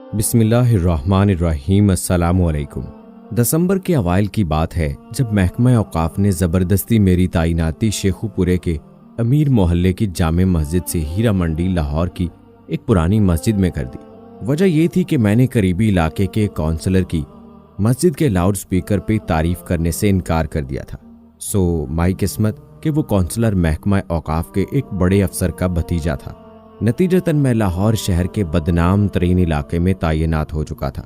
बिस्मिल्लाहिर्रहमानिर्रहीम। अस्सलामुअलैकुम। दिसंबर के अवाइल की बात है जब महकमा औकाफ ने ज़बरदस्ती मेरी तैनाती शेखुपुरे के अमीर मोहल्ले की जामे मस्जिद से हीरा मंडी लाहौर की एक पुरानी मस्जिद में कर दी। वजह यह थी कि मैंने करीबी इलाके के काउंसलर की मस्जिद के लाउड स्पीकर पे तारीफ करने से इनकार कर दिया था। सो माई किस्मत कि वो काउंसलर महकमा औकाफ के एक बड़े अफसर का भतीजा था। नतीजतन मैं लाहौर शहर के बदनाम तरीन इलाके में तैनात हो चुका था।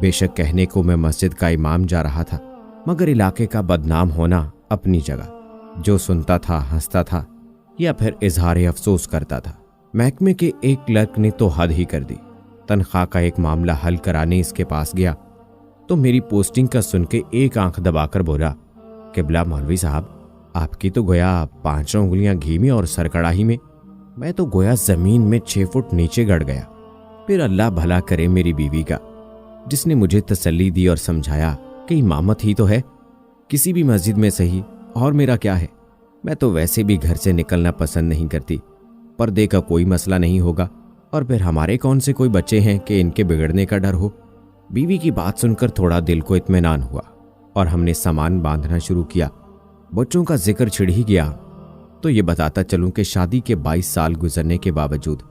बेशक कहने को मैं मस्जिद का इमाम जा रहा था, मगर इलाके का बदनाम होना अपनी जगह। जो सुनता था हंसता था या फिर इजहार अफसोस करता था। महकमे के एक क्लर्क ने तो हद ही कर दी। तनख्वाह का एक मामला हल कराने इसके पास गया तो मेरी पोस्टिंग का सुन के एक आंख दबाकर बोला, किबला मौलवी साहब, आपकी तो गोया 5 उंगलियां घी में और सर कड़ाही में। मैं तो गोया जमीन में 6 फुट नीचे गड़ गया। फिर अल्लाह भला करे मेरी बीवी का, जिसने मुझे तसल्ली दी और समझाया कि इमामत ही तो है, किसी भी मस्जिद में सही, और मेरा क्या है। मैं तो वैसे भी घर से निकलना पसंद नहीं करती। पर्दे का कोई मसला नहीं होगा, और फिर हमारे कौन से कोई बच्चे हैं कि इनके बिगड़ने का डर हो। बीवी की बात सुनकर थोड़ा दिल को इत्मीनान हुआ और हमने सामान बांधना शुरू किया। बच्चों का जिक्र छिड़ ही गया तो ये बताता चलूं कि शादी के 22 साल गुजरने के बावजूद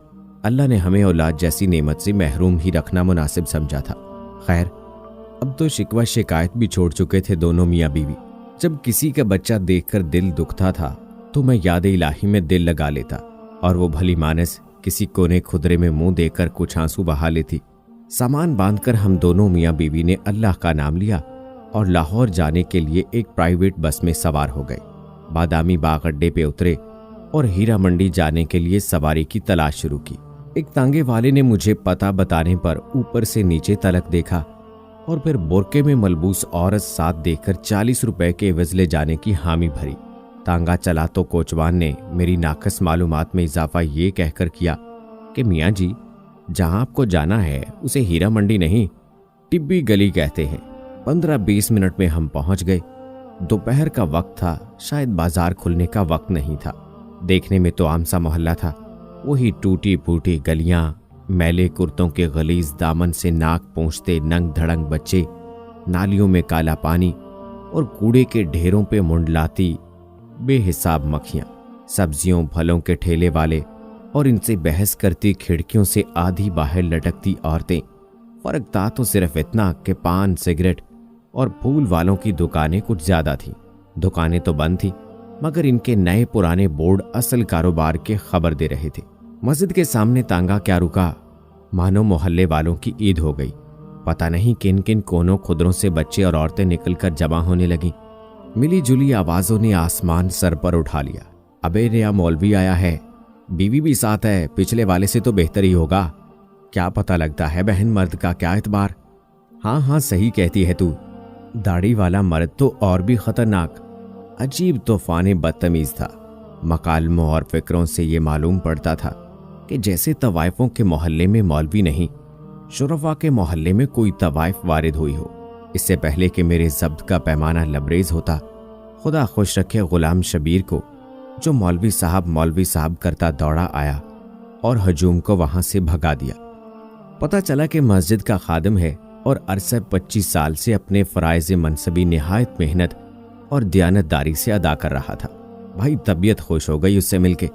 अल्लाह ने हमें औलाद जैसी नेमत से महरूम ही रखना मुनासिब समझा था। खैर, अब तो शिकवा शिकायत भी छोड़ चुके थे दोनों मियाँ बीवी। जब किसी का बच्चा देखकर दिल दुखता था तो मैं याद इलाही में दिल लगा लेता और वो भली मानस किसी कोने खुदरे में मुंह देकर कुछ आंसू बहा लेती। सामान बांधकर हम दोनों मियाँ बीवी ने अल्लाह का नाम लिया और लाहौर जाने के लिए एक प्राइवेट बस में सवार हो गए। बादामी बाग अड्डे पे उतरे और हीरा मंडी जाने के लिए सवारी की तलाश शुरू की। एक तांगे वाले ने मुझे पता बताने पर ऊपर से नीचे तलक देखा और फिर बोरके में मलबूस औरत साथ देखकर 40 रुपए के एवज ले जाने की हामी भरी। तांगा चला तो कोचवान ने मेरी नाकस मालूमात में इजाफा ये कहकर किया कि मियाँ जी, जहां आपको जाना है उसे हीरा मंडी नहीं, टिब्बी गली कहते हैं। 15-20 मिनट में हम पहुंच गए। दोपहर का वक्त था, शायद बाजार खुलने का वक्त नहीं था। देखने में तो आम सा मोहल्ला था। वही टूटी फूटी गलियां, मैले कुर्तों के गलीज दामन से नाक पोंछते नंग धड़ंग बच्चे, नालियों में काला पानी और कूड़े के ढेरों पे मुंडलाती बेहिसाब मक्खियां, सब्जियों फलों के ठेले वाले और इनसे बहस करती खिड़कियों से आधी बाहर लटकती औरतें। फर्क था तो सिर्फ इतना कि पान, सिगरेट और फूल वालों की दुकानें कुछ ज्यादा थीं। दुकानें तो बंद थी, मगर इनके नए पुराने बोर्ड असल कारोबार के खबर दे रहे थे। मस्जिद के सामने तांगा क्या रुका, मानो मोहल्ले वालों की ईद हो गई। पता नहीं किन किन कोनों खुदरों से बच्चे और औरतें निकलकर जमा होने लगीं। मिली जुली आवाजों ने आसमान सर पर उठा लिया। अबे नया मौलवी आया है, बीवी भी साथ है, पिछले वाले से तो बेहतर ही होगा। क्या पता लगता है बहन, मर्द का क्या एतबार। हाँ हाँ, सही कहती है तू। दाढ़ी वाला मर्द तो और भी खतरनाक, अजीब तूफान बदतमीज था। मकालमों और फिक्रों से ये मालूम पड़ता था कि जैसे तवाइफों के मोहल्ले में मौलवी नहीं, शुरफा के मोहल्ले में कोई तवाइफ वारिद हुई हो। इससे पहले कि मेरे जब्त का पैमाना लबरेज होता, खुदा खुश रखे गुलाम शबीर को, जो मौलवी साहब करता दौड़ा आया और हजूम को वहां से भगा दिया। पता चला कि मस्जिद का खादिम है और अरसा 25 साल से अपने फराइज मनसबी निहायत मेहनत और दयानतदारी से अदा कर रहा था। भाई तबीयत खुश हो गई उससे मिलके।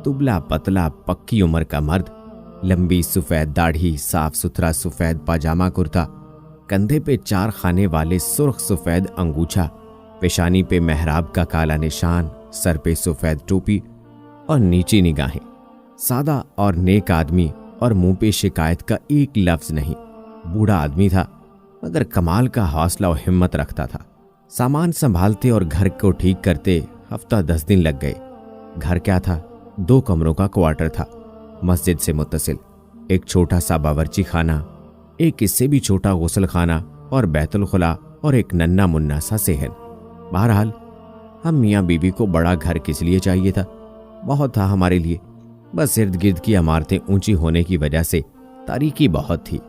दुबला पतला पक्की उम्र का मर्द, लंबी सफ़ेद दाढ़ी, साफ सुथरा सफ़ेद पाजामा कुर्ता, कंधे पे 4 खाने वाले सुर्ख सफ़ेद अंगूछा, पेशानी पे मेहराब का काला निशान, सर पे सफ़ेद टोपी और नीची निगाहें। सादा और नेक आदमी और मुंह पे शिकायत का एक लफ्ज नहीं। बूढ़ा आदमी था, मगर कमाल का हौसला और हिम्मत रखता था। सामान संभालते और घर को ठीक करते हफ्ता 10 दिन लग गए। घर क्या था, 2 कमरों का क्वार्टर था, मस्जिद से मुत्तसिल। एक छोटा सा बावर्ची खाना, एक इससे भी छोटा गुस्ल खाना और बैतुल खुला और एक नन्ना मुन्ना सा सेहन। बहरहाल हम मियाँ बीवी को बड़ा घर किस लिए चाहिए था, बहुत था हमारे लिए। बस इर्द गिर्द की इमारतें ऊंची होने की वजह से तारीकी बहुत थी।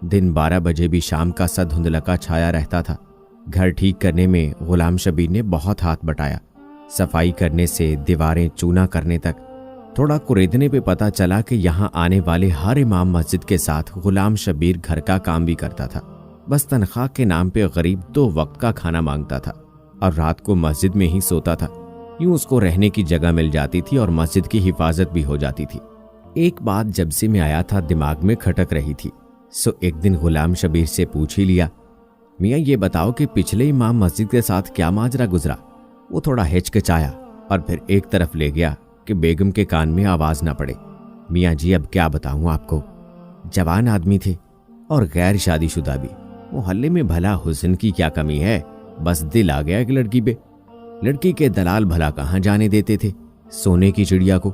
दिन 12 बजे भी शाम का सा धुंधलका छाया रहता था। घर ठीक करने में गुलाम शबीर ने बहुत हाथ बटाया। सफाई करने से दीवारें चूना करने तक थोड़ा कुरेदने पे पता चला कि यहाँ आने वाले हर इमाम मस्जिद के साथ गुलाम शबीर घर का काम भी करता था। बस तनख्वाह के नाम पे गरीब 2 वक्त का खाना मांगता था और रात को मस्जिद में ही सोता था। यूं उसको रहने की जगह मिल जाती थी और मस्जिद की हिफाजत भी हो जाती थी। एक बात जब से मैं आया था दिमाग में खटक रही थी, सो एक दिन गुलाम शबीर से पूछ ही लिया, मियाँ ये बताओ कि पिछले इमाम मस्जिद के साथ क्या माजरा गुजरा। वो थोड़ा हिचकिचाया और फिर एक तरफ ले गया कि बेगम के कान में आवाज ना पड़े। मियाँ जी अब क्या बताऊं आपको, जवान आदमी थे और गैर शादीशुदा भी। मोहल्ले में भला हुस्न की क्या कमी है, बस दिल आ गया एक लड़की पे। लड़की के दलाल भला कहाँ जाने देते थे सोने की चिड़िया को।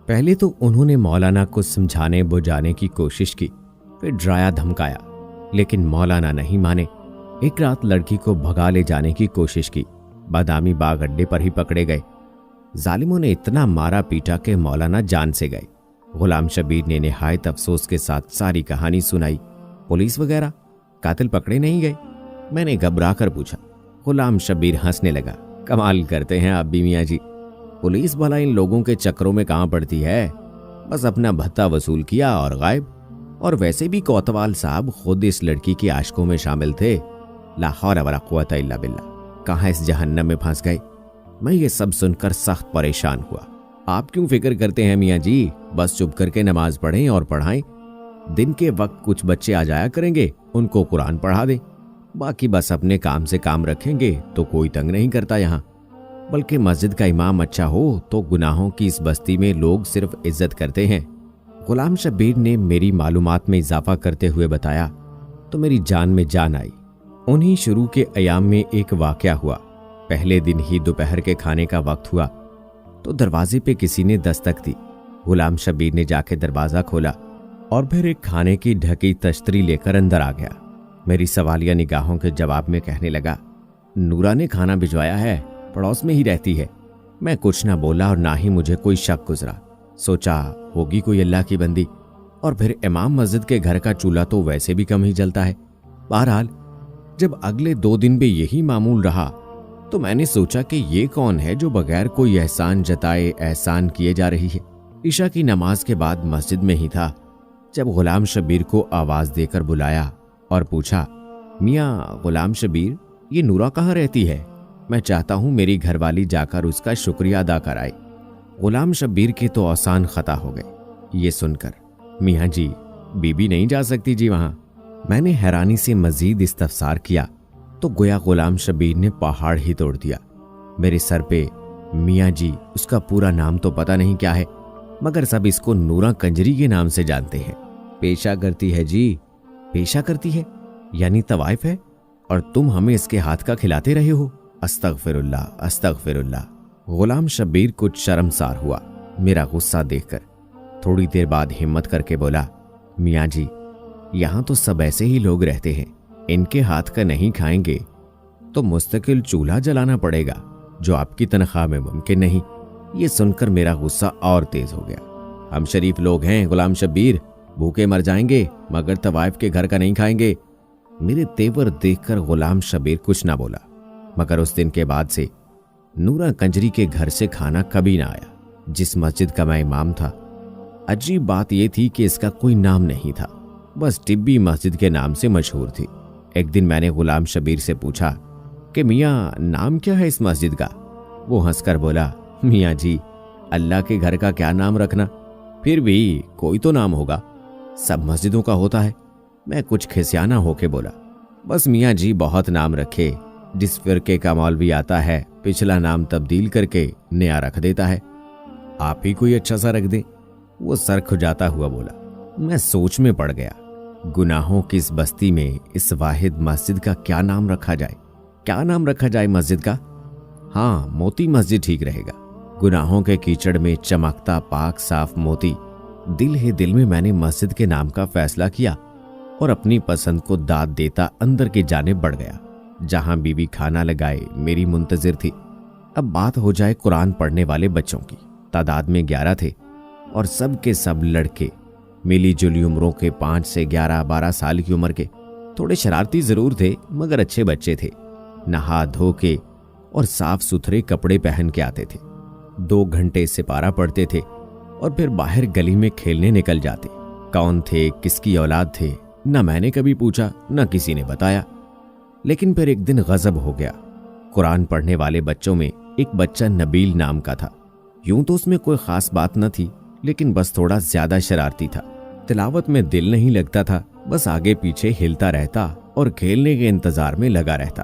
पहले तो उन्होंने मौलाना को समझाने बुझाने की कोशिश की, फिर डराया धमकाया, लेकिन मौलाना नहीं माने। एक रात लड़की को भगा ले जाने की कोशिश की, बादामी बाग अड्डे पर ही पकड़े गए। जालिमों ने इतना मारा पीटा के मौलाना जान से गए। गुलाम शबीर ने निहायत अफसोस के साथ सारी कहानी सुनाई। पुलिस वगैरह कातिल पकड़े नहीं गए? मैंने घबरा कर पूछा। गुलाम शबीर हंसने लगा, कमाल करते हैं आप भी मियाँ जी, पुलिस भला इन लोगों के चक्रों में कहाँ पड़ती है, बस अपना भत्ता वसूल किया और गायब। और वैसे भी कोतवाल साहब खुद इस लड़की के आशिकों में शामिल थे। ला हौला वला कुव्वता इल्ला बिल्लाह, कहाँ इस जहन्नम में फंस गए। मैं ये सब सुनकर सख्त परेशान हुआ। आप क्यों फिक्र करते हैं मियाँ जी, बस चुप करके नमाज पढ़ें और पढ़ाएं। दिन के वक्त कुछ बच्चे आ जाया करेंगे, उनको कुरान पढ़ा दें। बाकी बस अपने काम से काम रखेंगे तो कोई तंग नहीं करता यहाँ। बल्कि मस्जिद का इमाम अच्छा हो तो गुनाहों की इस बस्ती में लोग सिर्फ इज्जत करते हैं। गुलाम शबीर ने मेरी मालूमात में इजाफा करते हुए बताया तो मेरी जान में जान आई। उन्हीं शुरू के अयाम में एक वाकया हुआ। पहले दिन ही दोपहर के खाने का वक्त हुआ तो दरवाजे पे किसी ने दस्तक दी। गुलाम शबीर ने जाके दरवाजा खोला और फिर एक खाने की ढकी तश्तरी लेकर अंदर आ गया। मेरी सवालिया निगाहों के जवाब में कहने लगा, नूरा ने खाना भिजवाया है, पड़ोस में ही रहती है। मैं कुछ ना बोला और ना ही मुझे कोई शक गुजरा। सोचा होगी कोई अल्लाह की बंदी, और फिर इमाम मस्जिद के घर का चूल्हा तो वैसे भी कम ही जलता है। बहरहाल जब अगले 2 दिन भी यही मामूल रहा तो मैंने सोचा कि ये कौन है जो बगैर कोई एहसान जताए एहसान किए जा रही है। ईशा की नमाज के बाद मस्जिद में ही था जब गुलाम शबीर को आवाज देकर बुलाया और पूछा, मियाँ गुलाम शबीर, ये नूरा कहाँ रहती है? मैं चाहता हूँ मेरी घरवाली जाकर उसका शुक्रिया अदा कराए। गुलाम शबीर के तो आसान खता हो गए ये सुनकर। मियाँ जी, बीबी नहीं जा सकती जी वहाँ। मैंने हैरानी से मजीद इस्तफसार किया तो गोया गुलाम शबीर ने पहाड़ ही तोड़ दिया। मेरे सर पे मियाँ जी, उसका पूरा नाम तो पता नहीं क्या है, मगर सब इसको नूरा कंजरी के नाम से जानते हैं। पेशा करती है जी। पेशा करती है यानी तवाइफ है, और तुम हमें इसके हाथ का खिलाते रहे हो। अस्तगफिरुल्लाह अस्तगफिरुल्लाह। गुलाम शबीर कुछ शर्मसार हुआ मेरा गुस्सा देखकर। थोड़ी देर बाद हिम्मत करके बोला, मियाँ जी, यहाँ तो सब ऐसे ही लोग रहते हैं, इनके हाथ का नहीं खाएंगे तो मुस्तकिल चूल्हा जलाना पड़ेगा, जो आपकी तनख्वाह में मुमकिन नहीं। ये सुनकर मेरा गुस्सा और तेज हो गया। हम शरीफ लोग हैं गुलाम शबीर, भूखे मर जाएंगे मगर तवाइफ के घर का नहीं खाएंगे। मेरे तेवर देखकर गुलाम शबीर कुछ ना बोला, मगर उस दिन के बाद से नूरा कंजरी के घर से खाना कभी ना आया जिस मस्जिद का मैं इमाम था। अजीब बात यह थी कि इसका कोई नाम नहीं था, बस टिब्बी मस्जिद के नाम से मशहूर थी। एक दिन मैंने गुलाम शबीर से पूछा कि मियाँ नाम क्या है इस मस्जिद का? वो हंसकर बोला, मियाँ जी, अल्लाह के घर का क्या नाम रखना, फिर भी कोई तो नाम होगा, सब मस्जिदों का होता है। मैं कुछ खिसियाना होके बोला, बस मियाँ जी बहुत नाम रखे, जिस फिरके का मौलवी आता है पिछला नाम तब्दील करके नया रख देता है, आप ही कोई अच्छा सा रख दें। वो सर खुजाता हुआ बोला। मैं सोच में पड़ गया, गुनाहों की इस बस्ती में इस वाहिद मस्जिद का क्या नाम रखा जाए? क्या नाम रखा जाए मस्जिद का? हाँ, मोती मस्जिद ठीक रहेगा। गुनाहों के कीचड़ में चमकता पाक साफ मोती। दिल ही दिल में मैंने मस्जिद के नाम का फैसला किया और अपनी पसंद को दाद देता अंदर की जानिब बढ़ गया, जहां बीवी खाना लगाए मेरी मुंतजिर थी। अब बात हो जाए कुरान पढ़ने वाले बच्चों की। तादाद में 11 थे और सब के सब लड़के, मिली जुली उम्रों के 5 से 11-12 साल की उम्र के। थोड़े शरारती जरूर थे मगर अच्छे बच्चे थे। नहा धो के और साफ सुथरे कपड़े पहन के आते थे। 2 घंटे सिपारा पढ़ते थे और फिर बाहर गली में खेलने निकल जाते। कौन थे, किसकी औलाद थे, न मैंने कभी पूछा न किसी ने बताया। लेकिन फिर एक दिन गजब हो गया। कुरान पढ़ने वाले बच्चों में एक बच्चा नबील नाम का था। यूं तो उसमें कोई खास बात न थी, लेकिन बस थोड़ा ज्यादा शरारती था। तिलावत में दिल नहीं लगता था, बस आगे पीछे हिलता रहता और खेलने के इंतजार में लगा रहता।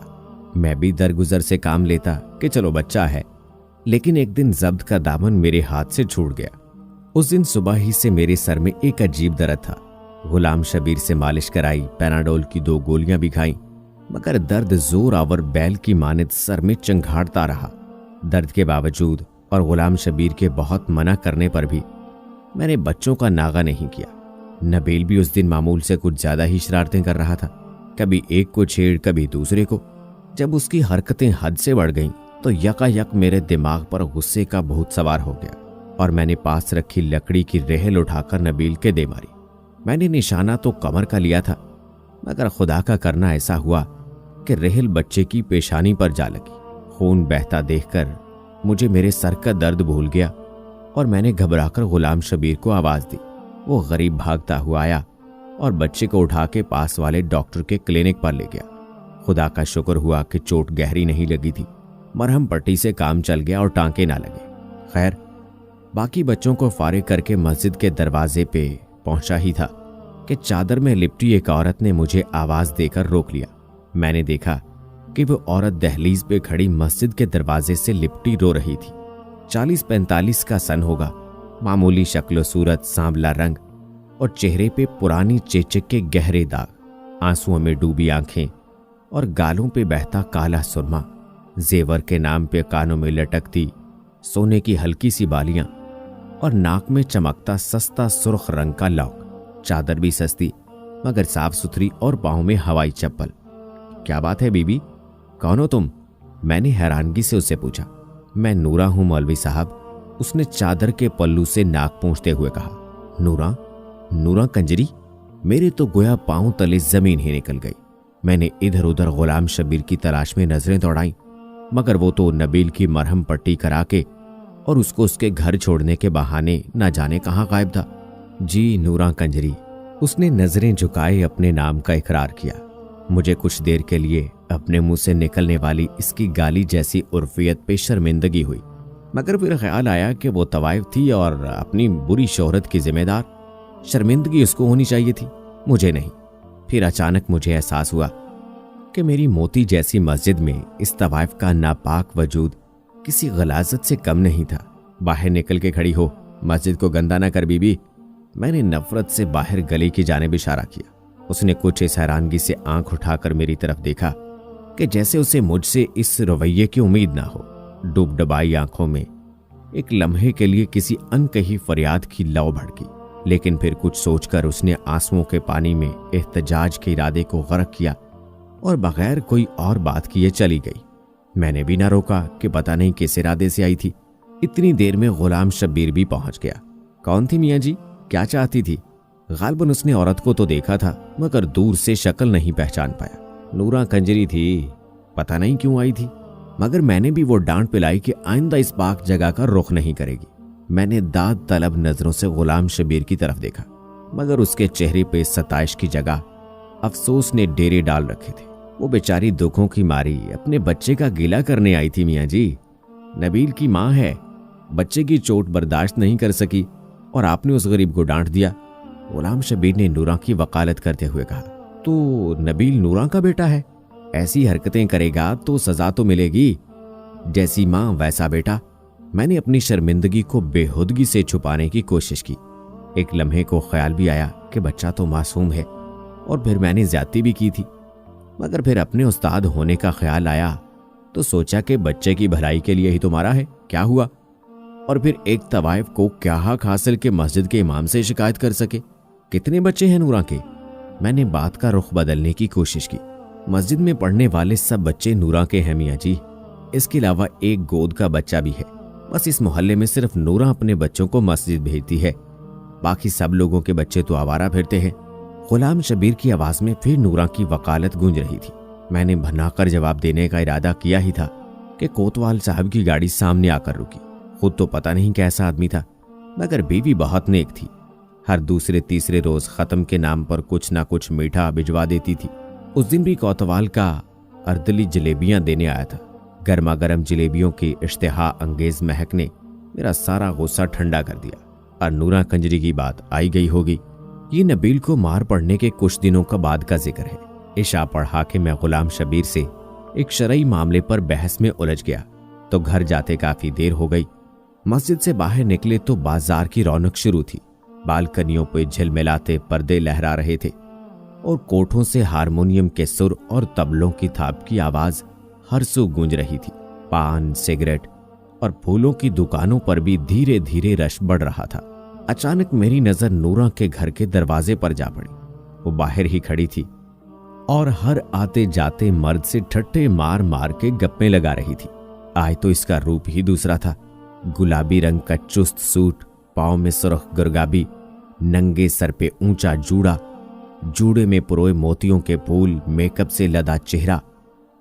मैं भी दरगुजर से काम लेता कि चलो बच्चा है। लेकिन एक दिन जब्त का दामन मेरे हाथ से छूट गया। उस दिन सुबह ही से मेरे सर में एक अजीब दर्द था। गुलाम शबीर से मालिश कराई, पैनाडोल की 2 गोलियां भी खाई, मगर दर्द जोर आवर बैल की मानित सर में चंघाड़ता रहा। दर्द के बावजूद और गुलाम शबीर के बहुत मना करने पर भी मैंने बच्चों का नागा नहीं किया। नबील भी उस दिन मामूल से कुछ ज्यादा ही शरारतें कर रहा था, कभी एक को छेड़ कभी दूसरे को। जब उसकी हरकतें हद से बढ़ गईं तो यकायक मेरे दिमाग पर गुस्से का भूत सवार हो गया और मैंने पास रखी लकड़ी की रेहल उठाकर नबील के दे मारी। मैंने निशाना तो कमर का लिया था, मगर खुदा का करना ऐसा हुआ कि रेहल बच्चे की पेशानी पर जा लगी। खून बहता देखकर मुझे मेरे सर का दर्द भूल गया और मैंने घबराकर गुलाम शबीर को आवाज दी। वो गरीब भागता हुआ आया और बच्चे को उठा के पास वाले डॉक्टर के क्लिनिक पर ले गया। खुदा का शुक्र हुआ कि चोट गहरी नहीं लगी थी। मरहम पट्टी से काम चल गया और टांके ना लगे। खैर, बाकी बच्चों को फारिग करके मस्जिद के दरवाजे पे पहुंचा ही था कि चादर में लिपटी एक औरत ने मुझे आवाज देकर रोक लिया। मैंने देखा कि वो औरत दहलीज पे खड़ी मस्जिद के दरवाजे से लिपटी रो रही थी। 40-45 का सन होगा, मामूली शक्ल सूरत, सांवला रंग और चेहरे पे पुरानी चेचक के गहरे दाग, आंसुओं में डूबी आंखें और गालों पे बहता काला सुरमा। जेवर के नाम पे कानों में लटकती सोने की हल्की सी बालियां और नाक में चमकता सस्ता सुर्ख रंग का लौक। चादर भी सस्ती मगर साफ सुथरी और पांव में हवाई चप्पल। क्या बात है बीबी, कौन हो तुम? मैंने हैरानगी से उससे पूछा। मैं नूरा हूं मौलवी साहब, उसने चादर के पल्लू से नाक पूंछते हुए कहा। नूरा? नूरा कंजरी? मेरे तो गोया पांव तले जमीन ही निकल गई। मैंने इधर उधर गुलाम शबीर की तलाश में नजरें दौड़ाई, मगर वो तो नबील की मरहम पट्टी करा के और उसको उसके घर छोड़ने के बहाने न जाने कहां गायब था। जी नूरा कंजरी, उसने नजरें झुकाए अपने नाम का इकरार किया। मुझे कुछ देर के लिए अपने मुंह से निकलने वाली इसकी गाली जैसी उर्फियत पे शर्मिंदगी हुई, मगर फिर ख्याल आया कि वो तवाइफ थी और अपनी बुरी शोहरत की जिम्मेदार। शर्मिंदगी उसको होनी चाहिए थी, मुझे नहीं। फिर अचानक मुझे एहसास हुआ कि मेरी मोती जैसी मस्जिद में इस तवाइफ का नापाक वजूद किसी गलाजत से कम नहीं था। बाहर निकल के खड़ी हो, मस्जिद को गंदा ना कर बीबी। मैंने नफरत से बाहर गली की जानिब इशारा किया। उसने कुछ इस हैरानगी से आंख उठाकर मेरी तरफ देखा कि जैसे उसे मुझसे इस रवैये की उम्मीद ना हो। डूबडबाई आंखों में एक लम्हे के लिए किसी अनकही फरियाद की लौ भड़की, लेकिन फिर कुछ सोचकर उसने आंसुओं के पानी में एहतजाज के इरादे को गर्क किया और बगैर कोई और बात किए चली गई। मैंने भी ना रोका कि पता नहीं किस इरादे से आई थी। इतनी देर में गुलाम शब्बीर भी पहुंच गया। कौन थी मियाँ जी, क्या चाहती थी? गालबन उसने औरत को तो देखा था, मगर दूर से शक्ल नहीं पहचान पाया। नूरा कंजरी थी, पता नहीं क्यों आई थी, मगर मैंने भी वो डांट पिलाई कि आइंदा इस पाक जगह का रुख नहीं करेगी। मैंने दाद तलब नजरों से गुलाम शबीर की तरफ देखा, मगर उसके चेहरे पे सताइश की जगह अफसोस ने डेरे डाल रखे थे। वो बेचारी दुखों की मारी अपने बच्चे का गिला करने आई थी मियाँ जी। नबील की माँ है, बच्चे की चोट बर्दाश्त नहीं कर सकी और आपने उस गरीब को डांट दिया। गुलाम शबीर ने नूरा की वकालत करते हुए कहा। तो नबील नूरा का बेटा है, ऐसी हरकतें करेगा तो सजा तो मिलेगी। जैसी माँ वैसा बेटा। मैंने अपनी शर्मिंदगी को बेहुदगी से छुपाने की कोशिश की। एक लम्हे को ख्याल भी आया कि बच्चा तो मासूम है और फिर मैंने ज्यादती भी की थी, मगर फिर अपने उस्ताद होने का ख्याल आया तो सोचा कि बच्चे की भलाई के लिए ही तो मारा है, क्या हुआ। और फिर एक तवाइफ को क्या हक हासिल के मस्जिद के इमाम से शिकायत कर सके। कितने बच्चे हैं नूरा के? मैंने बात का रुख बदलने की कोशिश की। मस्जिद में पढ़ने वाले सब बच्चे नूरा के हैं मियाँ जी, इसके अलावा एक गोद का बच्चा भी है। बस इस मोहल्ले में सिर्फ नूरा अपने बच्चों को मस्जिद भेजती है, बाकी सब लोगों के बच्चे तो आवारा फिरते हैं। गुलाम शबीर की आवाज में फिर नूरा की वकालत गूंज रही थी। मैंने भनाकर जवाब देने का इरादा किया ही था कि कोतवाल साहब की गाड़ी सामने आकर रुकी। खुद तो पता नहीं कैसा आदमी था, मगर बीवी बहुत नेक थी। हर दूसरे तीसरे रोज खत्म के नाम पर कुछ ना कुछ मीठा भिजवा देती थी। उस दिन भी कोतवाल का अर्दली जलेबियां देने आया था। गर्मा गर्म जलेबियों की इश्तिहा अंगेज महक ने मेरा सारा गुस्सा ठंडा कर दिया। और नूरा कंजरी की बात आई गई होगी। ये नबील को मार पड़ने के कुछ दिनों का बाद का जिक्र है। इशा पढ़ा के मैं गुलाम शबीर से एक शरई मामले पर बहस में उलझ गया तो घर जाते काफी देर हो गई। मस्जिद से बाहर निकले तो बाजार की रौनक शुरू थी। बालकनियों पे झिलमिलाते पर्दे लहरा रहे थे और कोठों से हारमोनियम के सुर और तबलों की थाप की आवाज हर सू गूंज रही थी। पान, सिगरेट और फूलों की दुकानों पर भी धीरे धीरे रश बढ़ रहा था। अचानक मेरी नजर नूरा के घर के दरवाजे पर जा पड़ी। वो बाहर ही खड़ी थी और हर आते जाते मर्द से ठट्ठे मार मार के गप्पे लगा रही थी। आज तो इसका रूप ही दूसरा था। गुलाबी रंग का चुस्त सूट, पांव में सुर्ख गुरगाबी, नंगे सर पे ऊंचा जूड़ा, जूड़े में पुरोए मोतियों के फूल, मेकअप से लदा चेहरा,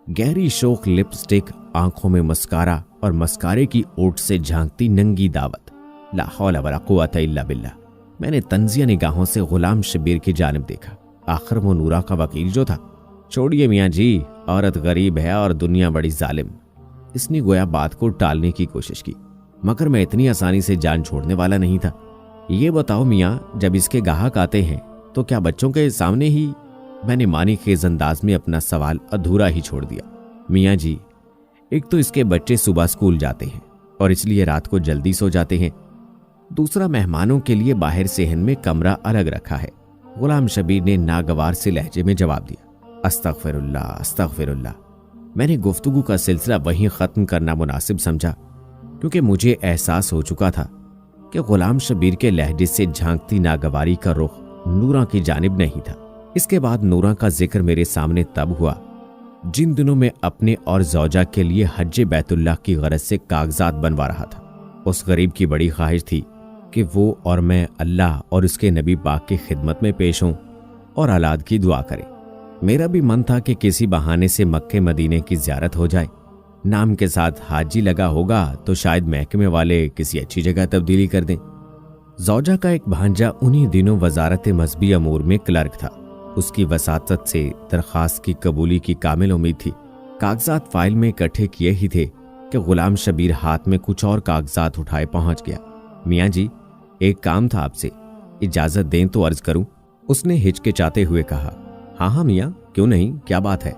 गहरी शोख लिपस्टिक, आंखों में मस्कारा और मस्कारे की ओट से झांकती नंगी दावत। ला हौला वला कुव्वता इल्ला बिल्लाह। मैंने तंजिया निगाहों से गुलाम शबीर की जानिब देखा। आखिर वो नूरा का वकील जो था। छोड़िए मियाँ जी, औरत गरीब है और दुनिया बड़ी जालिम। इसने गोया बात को टालने की कोशिश की, मगर मैं इतनी आसानी से जान छोड़ने वाला नहीं था। ये बताओ मियाँ, जब इसके गाहक आते हैं तो क्या बच्चों के सामने ही? मैंने मानी खेज अंदाज में अपना सवाल अधूरा ही छोड़ दिया। मियाँ जी, एक तो इसके बच्चे सुबह स्कूल जाते हैं और इसलिए रात को जल्दी सो जाते हैं। दूसरा, मेहमानों के लिए बाहर सेहन में कमरा अलग रखा है। गुलाम शबीर ने नागवार से लहजे में जवाब दिया। अस्तगफिरुल्लाह, अस्तगफिरुल्लाह। मैंने गुफ्तगू का सिलसिला वहीं खत्म करना मुनासिब समझा, क्योंकि मुझे एहसास हो चुका था कि गुलाम शबीर के लहजे से झांकती नागवारी का रुख नूरा की जानिब नहीं था। इसके बाद नूरा का जिक्र मेरे सामने तब हुआ जिन दिनों में अपने और जौजा के लिए हज बैतुल्लाह की गरज से कागजात बनवा रहा था। उस गरीब की बड़ी ख्वाहिश थी कि वो और मैं अल्लाह और उसके नबी पाक की खिदमत में पेश हों और औलाद की दुआ करें। मेरा भी मन था कि किसी बहाने से मक्के मदीने की ज़ियारत हो जाए। नाम के साथ हाजी लगा होगा तो शायद महकमे वाले किसी अच्छी जगह तब्दीली कर दें। जौजा का एक भांजा उन्हीं दिनों वजारत मजहबी अमूर में क्लर्क था। उसकी वसातत से दरखास्त की कबूली की कामिल उम्मीद थी। कागजात फाइल में इकट्ठे किए ही थे कि गुलाम शबीर हाथ में कुछ और कागजात उठाए पहुंच गया। मियाँ जी, एक काम था आपसे, इजाजत दें तो अर्ज करूं? उसने हिचकिचाते हुए कहा। हाँ हाँ मियाँ, क्यों नहीं, क्या बात है?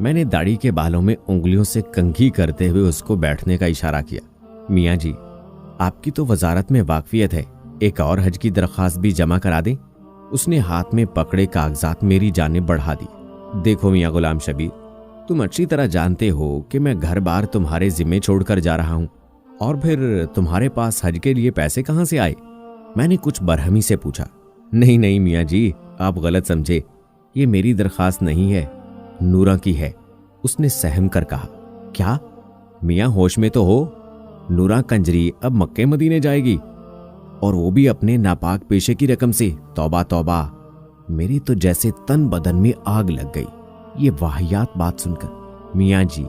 मैंने दाढ़ी के बालों में उंगलियों से कंघी करते हुए उसको बैठने का इशारा किया। मियाँ जी, आपकी तो वजारत में वाकफियत है, एक और हज की दरख्वास्त भी जमा करा दें। उसने हाथ में पकड़े कागजात मेरी जानिब बढ़ा दी। देखो मियाँ गुलाम शबीर, तुम अच्छी तरह जानते हो कि मैं घर बार तुम्हारे जिम्मे छोड़कर जा रहा हूँ, और फिर तुम्हारे पास हज के लिए पैसे कहाँ से आए? मैंने कुछ बरहमी से पूछा। नहीं नहीं मियाँ जी, आप गलत समझे, ये मेरी दरख्वास्त नहीं है, नूरा की है। उसने सहम कर कहा। क्या? मियाँ होश में तो हो? नूरा कंजरी अब मक्के मदीने जाएगी, और वो भी अपने नापाक पेशे की रकम से? तौबा तौबा। मेरी तो जैसे तन बदन में आग लग गई ये वाहियात बात सुनकर। मियाँ जी,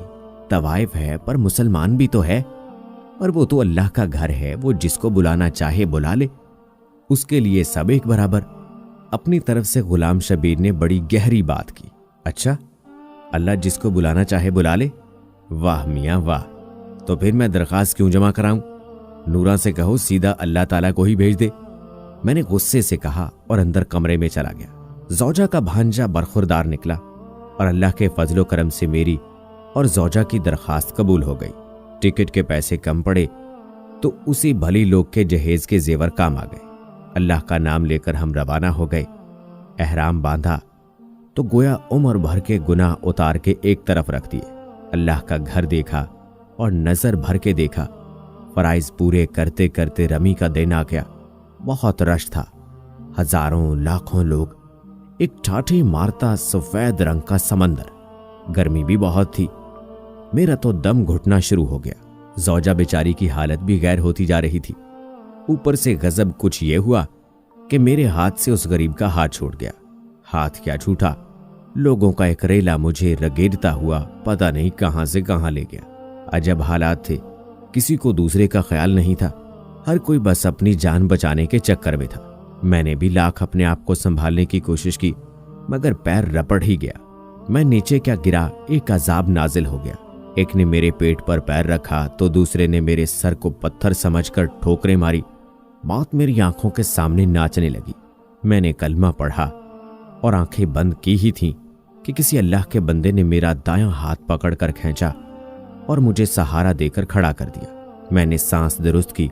तवाइफ है पर मुसलमान भी तो है, और वो तो अल्लाह का घर है, वो जिसको बुलाना चाहे बुला ले, उसके लिए सब एक बराबर। अपनी तरफ से गुलाम शबीर ने बड़ी गहरी बात की। अच्छा, अल्लाह जिसको बुलाना चाहे बुला ले? वाह मियाँ वाह, तो फिर मैं दरखास्त क्यों जमा कराऊं? नूरा से कहो सीधा अल्लाह ताला को ही भेज दे। मैंने गुस्से से कहा और अंदर कमरे में चला गया। जौजा का भांजा बरखुरदार निकला और अल्लाह के फजलो करम से मेरी और जौजा की दरखास्त कबूल हो गई। टिकट के पैसे कम पड़े तो उसी भली लोग के जहेज के जेवर काम आ गए। अल्लाह का नाम लेकर हम रवाना हो गए। एहराम बांधा तो गोया उम्र भर के गुनाह उतार के एक तरफ रख दिए। अल्लाह का घर देखा और नजर भर के देखा। फराइज पूरे करते करते रमी का दिन आ गया। बहुत रश था, हजारों लाखों लोग, एक ठाठी मारता सफेद रंग का समंदर। गर्मी भी बहुत थी। मेरा तो दम घुटना शुरू हो गया। जौजा बेचारी की हालत भी गैर होती जा रही थी। ऊपर से गजब कुछ ये हुआ कि मेरे हाथ से उस गरीब का हाथ छूट गया। हाथ क्या छूटा, लोगों का एक रेला मुझे रगेरता हुआ पता नहीं कहां से कहां ले गया। अजब हालात थे, किसी को दूसरे का ख्याल नहीं था। हर कोई बस अपनी जान बचाने के चक्कर में था। मैंने भी लाख अपने आप को संभालने की कोशिश की, मगर पैर रपट ही गया। मैं नीचे क्या गिरा, एक अजाब नाजिल हो गया। एक ने मेरे पेट पर पैर रखा तो दूसरे ने मेरे सर को पत्थर समझकर ठोकरें मारी। मौत मेरी आंखों के सामने नाचने लगी। मैंने कलमा पढ़ा और आंखें बंद की ही थीं कि किसी अल्लाह के बंदे ने मेरा दायां हाथ पकड़कर खींचा और मुझे सहारा देकर खड़ा कर दिया। मैंने सांस दुरुस्त की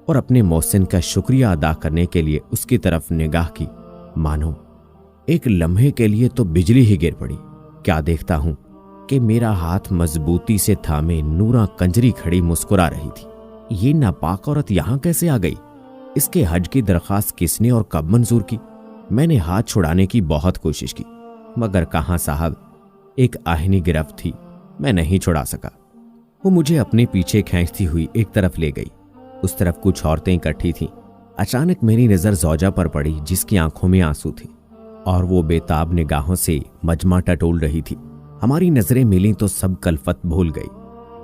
और अपने मोहसिन का शुक्रिया अदा करने के लिए उसकी तरफ निगाह की। मानो एक लम्हे के लिए तो बिजली ही गिर पड़ी। क्या देखता हूं कि मेरा हाथ मजबूती से थामे नूरा कंजरी खड़ी मुस्कुरा रही थी। ये नापाक औरत यहां कैसे आ गई? इसके हज की दरखास्त किसने और कब मंजूर की? मैंने हाथ छुड़ाने की बहुत कोशिश की, मगर कहां साहब, एक आहिनी गिरफ्त थी, मैं नहीं छुड़ा सका। वो मुझे अपने पीछे खींचती हुई एक तरफ ले गई। उस तरफ कुछ औरतें इकट्ठी थीं। अचानक मेरी नजर जौजा पर पड़ी, जिसकी आंखों में आंसू थे और वो बेताब निगाहों से मजमा टटोल रही थी। हमारी नजरें मिली तो सब कलफत भूल गई।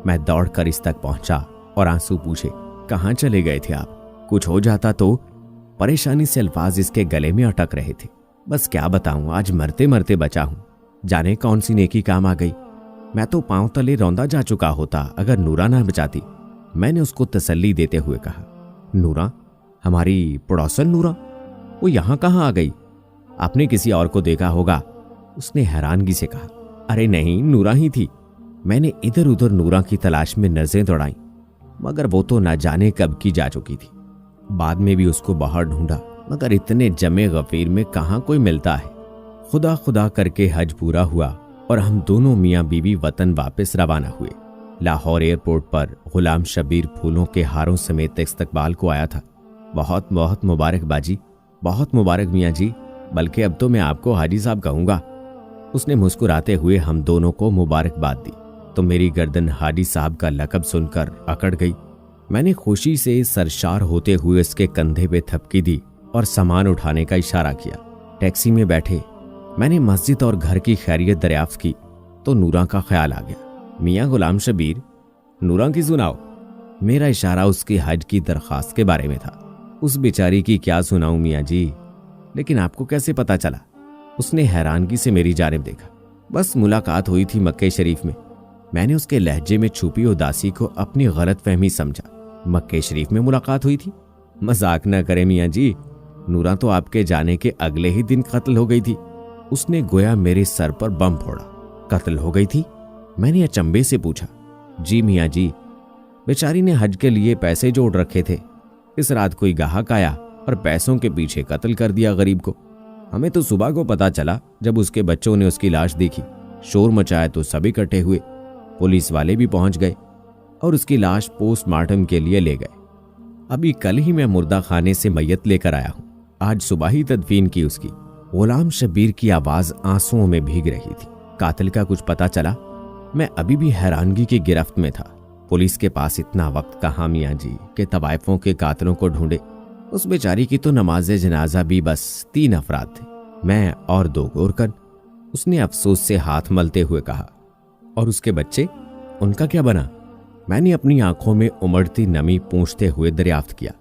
मैं दौड़कर इस तक पहुंचा और आंसू पूछे, कहां चले गए थे आप? कुछ हो जाता तो? परेशानी से अल्फाज इसके गले में अटक रहे थे। बस क्या बताऊं, आज मरते मरते बचा हूं। जाने कौन सी नेकी काम आ गई। मैं तो पांव तले रौंदा जा चुका होता अगर नूरा ना बचाती। मैंने उसको तसल्ली देते हुए कहा। नूरा? हमारी पड़ोसन नूरा? वो यहां कहां आ गई? आपने किसी और को देखा होगा, उसने हैरानगी से कहा। अरे नहीं, नूरा ही थी। मैंने इधर उधर नूरा की तलाश में नजरें दौड़ाई, मगर वो तो न जाने कब की जा चुकी थी। बाद में भी उसको बाहर ढूंढा, मगर इतने जमे गफीर में कहां कोई मिलता है। खुदा खुदा करके हज पूरा हुआ और हम दोनों मियाँ बीवी वतन वापस रवाना हुए। लाहौर एयरपोर्ट पर गुलाम शबीर फूलों के हारों समेत इस्तकबाल को आया था। बहुत बहुत मुबारक बाजी, बहुत मुबारक मियाँ जी, बल्कि अब तो मैं आपको हाजी साहब कहूंगा। उसने मुस्कुराते हुए हम दोनों को मुबारकबाद दी तो मेरी गर्दन हाजी साहब का लकब सुनकर अकड़ गई। मैंने खुशी से सरशार होते हुए उसके कंधे पे थपकी दी और सामान उठाने का इशारा किया। टैक्सी में बैठे मैंने मस्जिद और घर की खैरियत दरियाफ्त की तो नूरा का ख्याल आ गया। मियाँ गुलाम शबीर, नूरा की सुनाओ। मेरा इशारा उसकी हज की दरखास्त के बारे में था। उस बेचारी की क्या सुनाऊं मियाँ जी, लेकिन आपको कैसे पता चला? उसने हैरानगी से मेरी जानिब देखा। बस मुलाकात हुई थी मक्के शरीफ में। मैंने उसके लहजे में छुपी उदासी को अपनी गलत फहमी समझा। मक्के शरीफ में मुलाकात हुई थी? मजाक न करें मियाँ जी, नूरा तो आपके जाने के अगले ही दिन कत्ल हो गई थी। उसने गोया मेरे सर पर बम फोड़ा। कत्ल हो गई थी? मैंने अचंभे से पूछा। जी मियाँ जी, बेचारी ने हज के लिए पैसे जोड़ रखे थे। इस रात कोई गाहक आया और पैसों के पीछे कत्ल कर दिया गरीब को। हमें तो सुबह को पता चला जब उसके बच्चों ने उसकी लाश देखी। शोर मचाया तो सभी इकट्ठे हुए। पुलिस वाले भी पहुंच गए और उसकी लाश पोस्टमार्टम के लिए ले गए। अभी कल ही मैं मुर्दा खाने से मैयत लेकर आया हूं। आज सुबह ही तदफीन की उसकी। गुलाम शबीर की आवाज आंसुओं में भीग रही थी। कातिल का कुछ पता चला? मैं अभी भी हैरानगी की गिरफ्त में था। पुलिस के पास इतना वक्त कहाँ मियाँ जी के तवाइफों के कातिलों को ढूंढे। उस बेचारी की तो नमाज़े जनाजा भी बस 3 अफराद थे, मैं और 2 गोरकन। उसने अफसोस से हाथ मलते हुए कहा। और उसके बच्चे, उनका क्या बना? मैंने अपनी आंखों में उमड़ती नमी पूंछते हुए दरियाफ्त किया।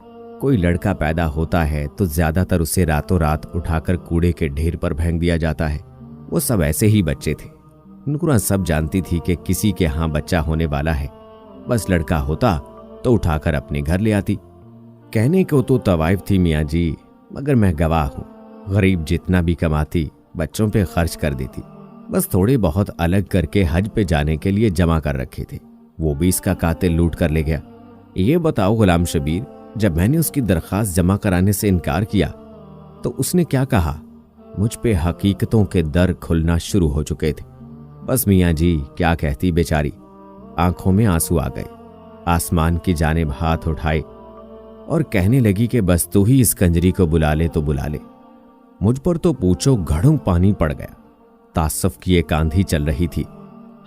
कोई लड़का पैदा होता है तो ज्यादातर उसे रातों रात उठाकर कूड़े के ढेर पर फेंक दिया जाता है। वो सब ऐसे ही बच्चे थे। नूरा सब जानती थी कि किसी के यहाँ बच्चा होने वाला है। बस लड़का होता तो उठाकर अपने घर ले आती। कहने को तो तवाइफ थी मियाँ जी, मगर मैं गवाह हूँ। गरीब जितना भी कमाती बच्चों पे खर्च कर देती। बस थोड़े बहुत अलग करके हज पे जाने के लिए जमा कर रखे थे, वो भी इसका कातिल लूट कर ले गया। ये बताओ गुलाम शबीर, जब मैंने उसकी दरखास्त जमा कराने से इनकार किया तो उसने क्या कहा? मुझ पे हकीकतों के दर खुलना शुरू हो चुके थे। बस मियाँ जी क्या कहती बेचारी। आंखों में आंसू आ गए। आसमान की जानिब हाथ उठाए और कहने लगी कि बस तू ही इस कंजरी को बुला ले तो बुला ले। मुझ पर तो पूछो घड़ों पानी पड़ गया। तासुफ की एक आंधी चल रही थी।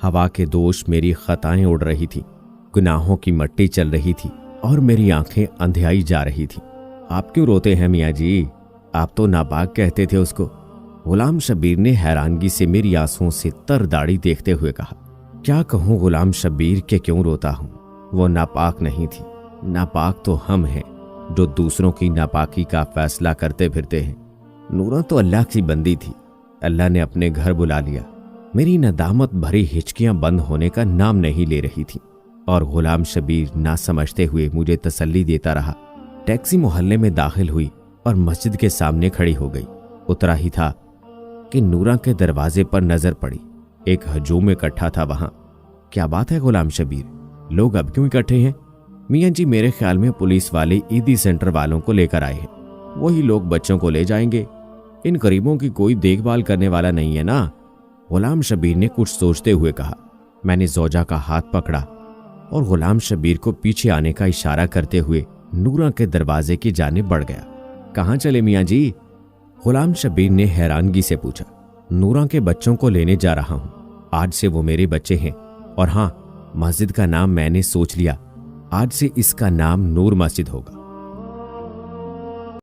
हवा के दोष मेरी खताएं उड़ रही थी। गुनाहों की मट्टी चल रही थी और मेरी आंखें अंधियाई जा रही थी। आप क्यों रोते हैं मियाँ जी? आप तो नापाक कहते थे उसको। गुलाम शबीर ने हैरानगी से मेरी आंसुओं से तर दाढ़ी देखते हुए कहा। क्या कहूँ गुलाम शबीर के क्यों रोता हूँ? वो नापाक नहीं थी, नापाक तो हम हैं। जो दूसरों की नापाकी का फैसला करते फिरते हैं। नूरा तो अल्लाह की बंदी थी। अल्लाह ने अपने घर बुला लिया। मेरी नदामत भरी हिचकियां बंद होने का नाम नहीं ले रही थी और गुलाम शबीर ना समझते हुए मुझे तसल्ली देता रहा। टैक्सी मोहल्ले में दाखिल हुई और मस्जिद के सामने खड़ी हो गई। उतरा ही था कि नूरा के दरवाजे पर नजर पड़ी। एक हजूम इकट्ठा था वहां। क्या बात है गुलाम शबीर, लोग अब क्यों इकट्ठे हैं? मियां जी, मेरे ख्याल में पुलिस वाले ईदी सेंटर वालों को लेकर आए हैं। वही लोग बच्चों को ले जाएंगे। इन गरीबों की कोई देखभाल करने वाला नहीं है ना? गुलाम शबीर ने कुछ सोचते हुए कहा। मैंने जोजा का हाथ पकड़ा और गुलाम शबीर को पीछे आने का इशारा करते हुए नूरा के दरवाजे की जानिब बढ़ गया। कहाँ चले मियां जी? गुलाम शबीर ने हैरानगी से पूछा। नूरा के बच्चों को लेने जा रहा हूं। आज से वो मेरे बच्चे हैं। और हां, मस्जिद का नाम मैंने सोच लिया। आज से इसका नाम नूर मस्जिद होगा।